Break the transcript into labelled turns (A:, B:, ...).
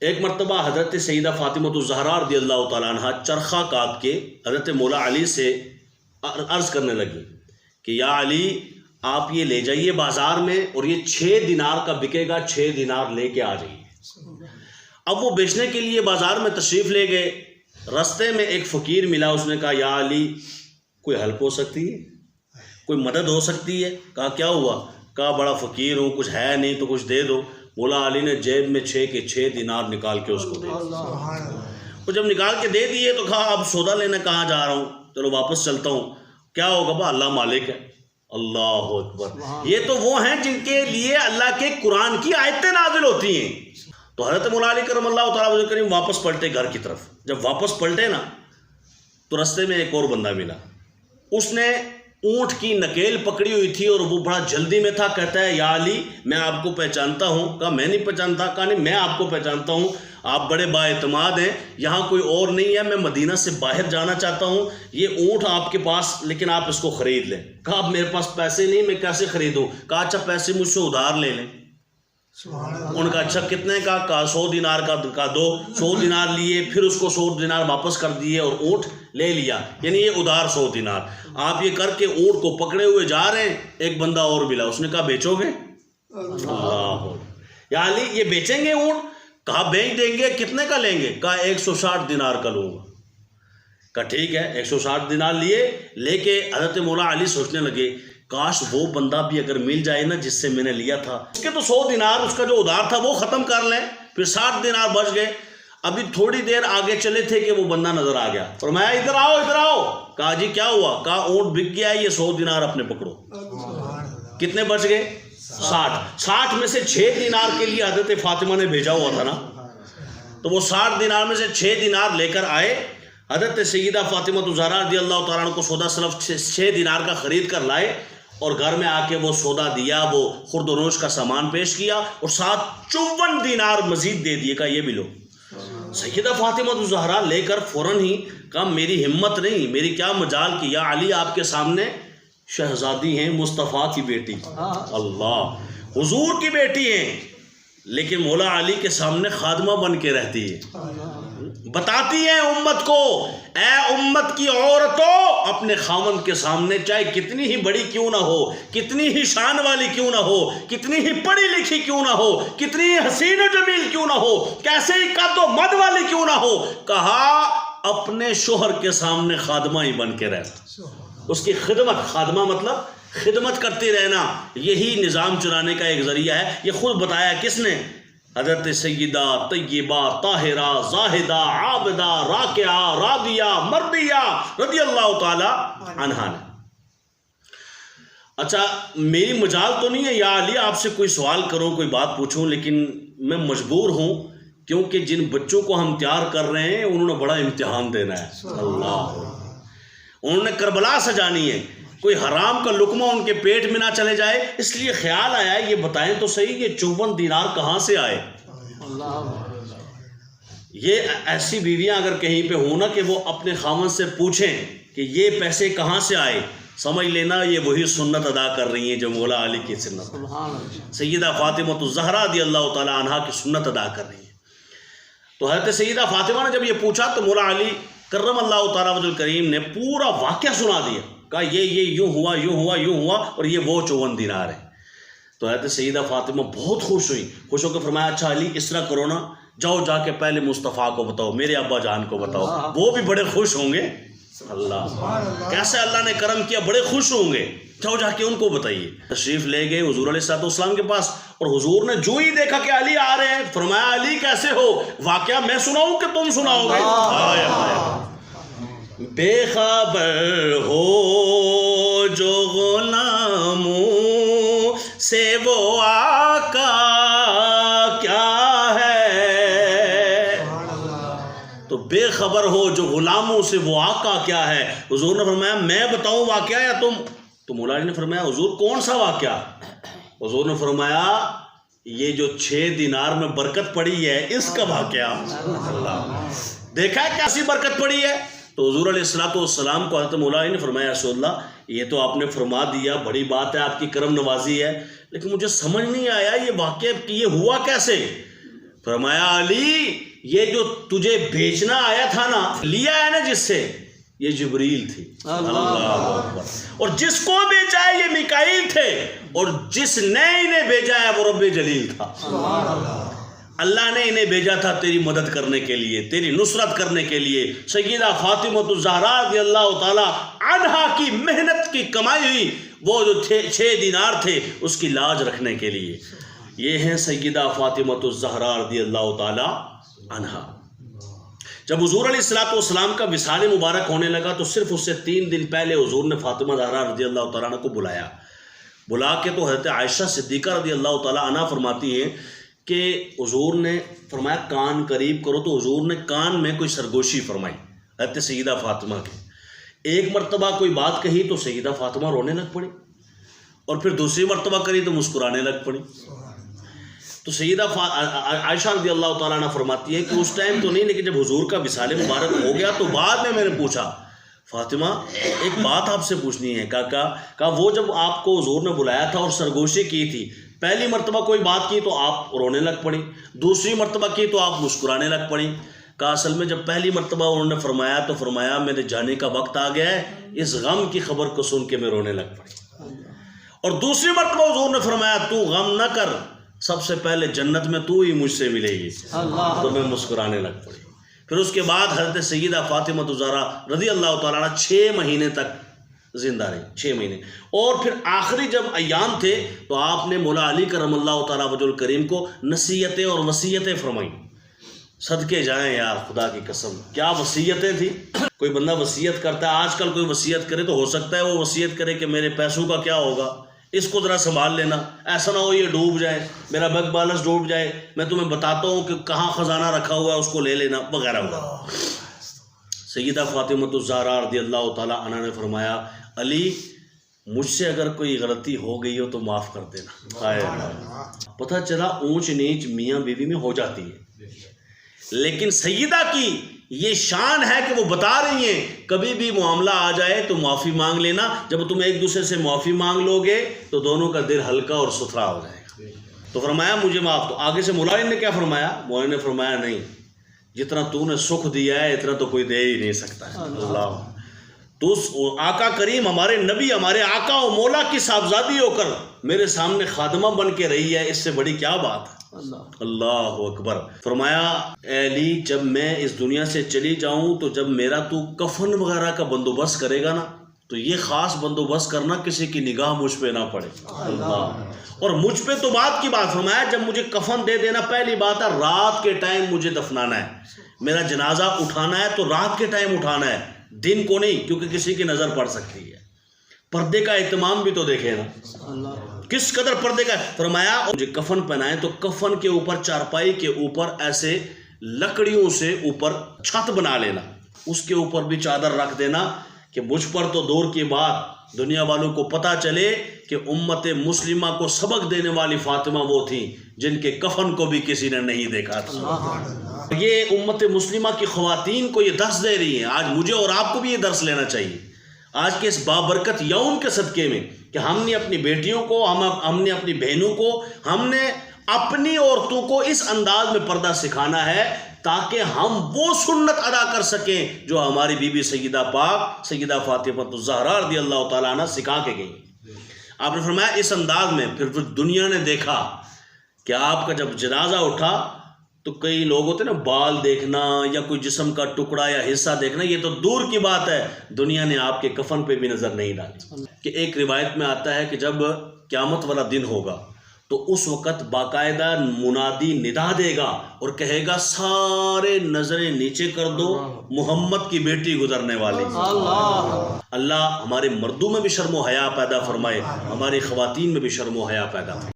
A: ایک مرتبہ حضرت سیدہ فاطمہ الزہرا رضی اللہ تعالیٰ عنہ چرخہ کاٹ کے حضرت مولا علی سے عرض کرنے لگی کہ یا علی آپ یہ لے جائیے بازار میں اور یہ 6 دینار کا بکے گا، 6 دینار لے کے آ جائیے۔ اب وہ بیچنے کے لیے بازار میں تشریف لے گئے، رستے میں ایک فقیر ملا، اس نے کہا یا علی کوئی ہیلپ ہو سکتی ہے، کوئی مدد ہو سکتی ہے؟ کہا کیا ہوا؟ کہا بڑا فقیر ہوں، کچھ ہے نہیں تو کچھ دے دو۔ مولا علی نے جیب میں 6 کے 6 دینار نکال کے اس کو دے دیے۔ وہ جب نکال کے دے دیے تو کہا اب سودا لینے کہاں جا رہا ہوں، چلو واپس چلتا ہوں۔ کیا ہوگا با؟ اللہ مالک ہے۔ اللہ اکبر، یہ تو وہ ہیں جن کے لیے اللہ کے قرآن کی آیتیں نازل ہوتی ہیں۔ تو حضرت مولا علی کرم اللہ تعالیٰ وجہ کریم واپس پلٹے گھر کی طرف۔ جب واپس پلٹے نا تو رستے میں ایک اور بندہ ملا، اس نے اونٹ کی نکیل پکڑی ہوئی تھی اور وہ بڑا جلدی میں تھا۔ کہتا ہے یا علی میں آپ کو پہچانتا ہوں۔ کہا میں نہیں پہچانتا۔ کہا نہیں میں آپ کو پہچانتا ہوں، آپ بڑے با اعتماد ہیں، یہاں کوئی اور نہیں ہے، میں مدینہ سے باہر جانا چاہتا ہوں، یہ اونٹ آپ کے پاس، لیکن آپ اس کو خرید لیں۔ کہا اب میرے پاس پیسے نہیں، میں کیسے خریدوں؟ کہا اچھا پیسے مجھ سے ادھار لے لیں۔ ان کا اچھا کتنے کا؟ کہا 100 دینار کا دو۔ 100 دینار لیے، پھر اس کو 100 دینار واپس کر دیے اور اونٹ لے لیا، یعنی یہ ادھار 100 دینار۔ آپ یہ کر کے اونٹ کو پکڑے ہوئے جا رہے ہیں، ایک بندہ اور ملا، اس نے کہا بیچو گے؟ اللہ یا علی یہ بیچیں گے اونٹ؟ کہا بیچ دیں گے۔ کتنے کا لیں گے؟ کہا 160 دینار کا لوں گا۔ کہا ٹھیک ہے، 160 دینار لیے، لے کے حضرت مولا علی سوچنے لگے کاش وہ بندہ بھی اگر مل جائے نا جس سے میں نے لیا تھا، اس کے تو 100 دینار اس کا جو ادھار تھا وہ ختم کر لیں، پھر 60 دینار بچ گئے۔ ابھی تھوڑی دیر آگے چلے تھے کہ وہ بندہ نظر آ گیا، فرمایا ادھر آؤ ادھر آؤ۔ کہا جی کیا ہوا؟ کہا اونٹ بک گیا ہے، یہ 100 دینار اپنے پکڑو۔ کتنے بچ گئے؟ 60 میں سے 6 دینار کے لیے حضرت فاطمہ نے بھیجا ہوا تھا نا، تو وہ 60 دینار میں سے 6 دینار لے کر آئے۔ حضرت سیدہ فاطمہ الزہرا رضی اللہ تعالیٰ عنہ کو سودا صرف 6 دینار کا خرید کر لائے اور گھر میں آ کے وہ سودا دیا، وہ خورد و نوش کا سامان پیش کیا اور ساتھ 54 دینار مزید دے دیے۔ کہا یہ بھی لو۔ سیدہ فاطمہ الزہرا لے کر فوراً ہی کہا میری ہمت نہیں، میری کیا مجال کہ یا علی آپ کے سامنے شہزادی ہیں، مصطفیٰ کی بیٹی، اللہ حضور کی بیٹی ہیں، لیکن مولا علی کے سامنے خادمہ بن کے رہتی ہے، بتاتی ہیں امت کو اے امت کی عورتوں، اپنے خاوند کے سامنے چاہے کتنی ہی بڑی کیوں نہ ہو، کتنی ہی شان والی کیوں نہ ہو، کتنی ہی پڑھی لکھی کیوں نہ ہو، کتنی ہی حسین و جمیل کیوں نہ ہو، کیسے ہی قد و مد والی کیوں نہ ہو، کہا اپنے شوہر کے سامنے خادمہ ہی بن کے رہنا، اس کی خدمت، خادمہ مطلب خدمت کرتے رہنا، یہی نظام چلانے کا ایک ذریعہ ہے۔ یہ خود بتایا کس نے؟ حضرت سیدہ طیبہ طاہرہ زاہدہ عابدہ راکعہ راضیہ مرضیہ رضی اللہ تعالی عنہا نے۔ اچھا میری مجال تو نہیں ہے یا علی آپ سے کوئی سوال کروں، کوئی بات پوچھوں، لیکن میں مجبور ہوں کیونکہ جن بچوں کو ہم تیار کر رہے ہیں انہوں نے بڑا امتحان دینا ہے، اللہ انہوں نے کربلا سجانی ہے، کوئی حرام کا لقمہ ان کے پیٹ میں نہ چلے جائے، اس لیے خیال آیا یہ بتائیں تو صحیح یہ 54 دینار کہاں سے آئے؟ یہ ایسی بیویاں اگر کہیں پہ ہوں نا کہ وہ اپنے خاوند سے پوچھیں کہ یہ پیسے کہاں سے آئے، سمجھ لینا یہ وہی سنت ادا کر رہی ہیں جو مولا علی کی سنت، سیدہ فاطمہ الزہرا رضی اللہ تعالی عنہا کی سنت ادا کر رہی ہیں۔ تو حضرت سیدہ فاطمہ نے جب یہ پوچھا تو مولا علی کرم اللہ تعالیٰ وجہ الکریم نے پورا واقعہ سنا دیا، کہا یہ یوں ہوا یوں ہوا یوں ہوا اور یہ وہ 54 دینار ہے۔ تو حضرت سیدہ فاطمہ بہت خوش ہوئی، خوش ہو کے فرمایا اچھا علی اس طرح کرو نا، جاؤ جا کے پہلے مصطفیٰ کو بتاؤ، میرے ابا جان کو بتاؤ، وہ بھی بڑے خوش ہوں گے۔ اللہ کیسے اللہ نے کرم کیا، بڑے خوش ہوں گے، جاؤ جا کے ان کو بتائیے۔ تشریف لے گئے حضور علیہ السلام کے پاس اور حضور نے جو ہی دیکھا کہ علی آ رہے ہیں فرمایا علی کیسے ہو؟ واقعہ میں سناؤں کہ تم سناؤ گے؟ بے خبر ہو جو غلاموں سے وہ آقا کیا ہے، تو بے خبر ہو جو غلاموں سے وہ آقا کیا ہے۔ حضور نے فرمایا میں بتاؤں واقعہ یا تم؟ تو مولا علی نے فرمایا حضور کون سا واقعہ؟ حضور نے فرمایا یہ جو 6 دینار میں برکت پڑی ہے اس کا واقعہ۔ اللہ دیکھا ہے کیسی برکت پڑی ہے؟ تو حضور علیہ السلام کو حضرت مولا علی نے فرمایا رسول اللہ یہ تو آپ نے فرما دیا، بڑی بات ہے، آپ کی کرم نوازی ہے، لیکن مجھے سمجھ نہیں آیا یہ واقعہ کہ یہ ہوا کیسے؟ فرمایا علی یہ جو تجھے بیچنا آیا تھا نا، لیا ہے نا جس سے، یہ جبریل تھی۔ اللہ اکبر۔ اور جس کو بیچا ہے یہ میکائیل تھے، اور جس نے انہیں بھیجا ہے وہ رب جلیل تھا۔ اللہ نے انہیں بھیجا تھا تیری مدد کرنے کے لیے، تیری نصرت کرنے کے لیے۔ سیدہ فاطمہ الزہرا رضی اللہ تعالی عنہا کی محنت کی کمائی ہوئی وہ جو 6 دینار تھے اس کی لاج رکھنے کے لیے۔ یہ ہیں سیدہ فاطمہ الزہرا رضی اللہ تعالی عنہا۔ جب حضور علیہ الصلوۃ والسلام کا وصال مبارک ہونے لگا تو صرف اس سے 3 دن پہلے حضور نے فاطمہ زہرا رضی اللہ تعالیٰ عنہ کو بلا کے تو حضرت عائشہ صدیقہ رضی اللہ تعالیٰ عنہ فرماتی ہیں کہ حضور نے فرمایا کان قریب کرو، تو حضور نے کان میں کوئی سرگوشی فرمائی حضرت سیدہ فاطمہ کے۔ ایک مرتبہ کوئی بات کہی تو سیدہ فاطمہ رونے لگ پڑی، اور پھر دوسری مرتبہ کری تو مسکرانے لگ پڑی۔ تو سیدہ عائشہ رضی اللہ تعالیٰ عنہ فرماتی ہے کہ اس ٹائم تو نہیں، لیکن جب حضور کا وصال مبارک ہو گیا تو بعد میں نے پوچھا فاطمہ ایک بات آپ سے پوچھنی ہے۔ کہا وہ جب آپ کو حضور نے بلایا تھا اور سرگوشی کی تھی، پہلی مرتبہ کوئی بات کی تو آپ رونے لگ پڑی، دوسری مرتبہ کی تو آپ مسکرانے لگ پڑی۔ کہا اصل میں جب پہلی مرتبہ انہوں نے فرمایا تو فرمایا میرے جانے کا وقت آ گیا ہے، اس غم کی خبر کو سن کے میں رونے لگ پڑی۔ اور دوسری مرتبہ حضور نے فرمایا تو غم نہ کر، سب سے پہلے جنت میں تو ہی مجھ سے ملے گی، تو میں مسکرانے لگ پڑی۔ پھر اس کے بعد حضرت سیدہ فاطمہ الزہرا رضی اللہ تعالیٰ عنہ 6 مہینے تک زندہ رہی، 6 مہینے۔ اور پھر آخری جب ایام تھے تو آپ نے مولا علی کرم اللہ تعالیٰ وجہ الکریم کو نصیحتیں اور وصیتیں فرمائیں۔ صدقے جائیں یار خدا کی قسم، کیا وصیتیں تھیں۔ کوئی بندہ وصیت کرتا ہے، آج کل کوئی وصیت کرے تو ہو سکتا ہے وہ وصیت کرے کہ میرے پیسوں کا کیا ہوگا، اس کو ذرا سنبھال لینا، ایسا نہ ہو یہ ڈوب جائے، میرا بینک بیلنس ڈوب جائے، میں تمہیں بتاتا ہوں کہ کہاں خزانہ رکھا ہوا ہے اس کو لے لینا وغیرہ وغیرہ۔ سیدہ فاطمہ الزہرا رضی اللہ تعالیٰ عنہ نے فرمایا علی مجھ سے اگر کوئی غلطی ہو گئی ہو تو معاف کر دینا۔ پتہ چلا اونچ نیچ میاں بیوی میں ہو جاتی ہے، لیکن سیدہ کی یہ شان ہے کہ وہ بتا رہی ہیں کبھی بھی معاملہ آ جائے تو معافی مانگ لینا، جب تم ایک دوسرے سے معافی مانگ لو گے تو دونوں کا دل ہلکا اور ستھرا ہو جائے گا۔ تو فرمایا مجھے معاف۔ تو آگے سے مولائن نے کیا فرمایا؟ مولائن نے فرمایا نہیں، جتنا تو نے سکھ دیا ہے اتنا تو کوئی دے ہی نہیں سکتا ہے۔ اللہ تو آقا کریم ہمارے نبی ہمارے آقا و مولا کی صاحبزادی ہو کر میرے سامنے خادمہ بن کے رہی ہے، اس سے بڑی کیا بات ہے۔ اللہ اکبر۔ فرمایا اے علی جب میں اس دنیا سے چلی جاؤں تو جب میرا تو کفن وغیرہ کا بندوبست کرے گا نا تو یہ خاص بندوبست کرنا کسی کی نگاہ مجھ پہ نہ پڑے۔ اللہ اور مجھ پہ تو بات کی بات فرمایا جب مجھے کفن دے دینا، پہلی بات ہے رات کے ٹائم مجھے دفنانا ہے، میرا جنازہ اٹھانا ہے تو رات کے ٹائم اٹھانا ہے، دن کو نہیں، کیونکہ کسی کی نظر پڑ سکتی ہے۔ پردے کا اہتمام بھی تو دیکھے نا کس قدر پردے کا۔ فرمایا مجھے کفن پہنائے تو کفن کے اوپر چارپائی کے اوپر ایسے لکڑیوں سے اوپر چھت بنا لینا، اس کے اوپر بھی چادر رکھ دینا کہ مجھ پر تو دور کی بات دنیا والوں کو پتہ چلے کہ امت مسلمہ کو سبق دینے والی فاطمہ وہ تھیں جن کے کفن کو بھی کسی نے نہیں دیکھا تھا۔ یہ امت مسلمہ کی خواتین کو یہ درس دے رہی ہیں، آج مجھے اور آپ کو بھی یہ درس لینا چاہیے آج کے اس بابرکت یوم کے صدقے میں کہ ہم نے اپنی بیٹیوں کو، ہم نے اپنی بہنوں کو، ہم نے اپنی عورتوں کو اس انداز میں پردہ سکھانا ہے تاکہ ہم وہ سنت ادا کر سکیں جو ہماری بی بی سیدہ پاک سیدہ فاطمہ الزہرا رضی اللہ تعالیٰ عنہ سکھا کے گئیں۔ آپ نے فرمایا اس انداز میں پھر دنیا نے دیکھا کہ آپ کا جب جنازہ اٹھا تو کئی لوگ ہوتے نا بال دیکھنا یا کوئی جسم کا ٹکڑا یا حصہ دیکھنا، یہ تو دور کی بات ہے، دنیا نے آپ کے کفن پہ بھی نظر نہیں ڈالی۔ کہ ایک روایت میں آتا ہے کہ جب قیامت والا دن ہوگا تو اس وقت باقاعدہ منادی ندا دے گا اور کہے گا سارے نظریں نیچے کر دو، محمد کی بیٹی گزرنے والی۔ اللہ ہمارے مردوں میں بھی شرم و حیا پیدا فرمائے، ہماری خواتین میں بھی شرم و حیا پیدا فرمائے۔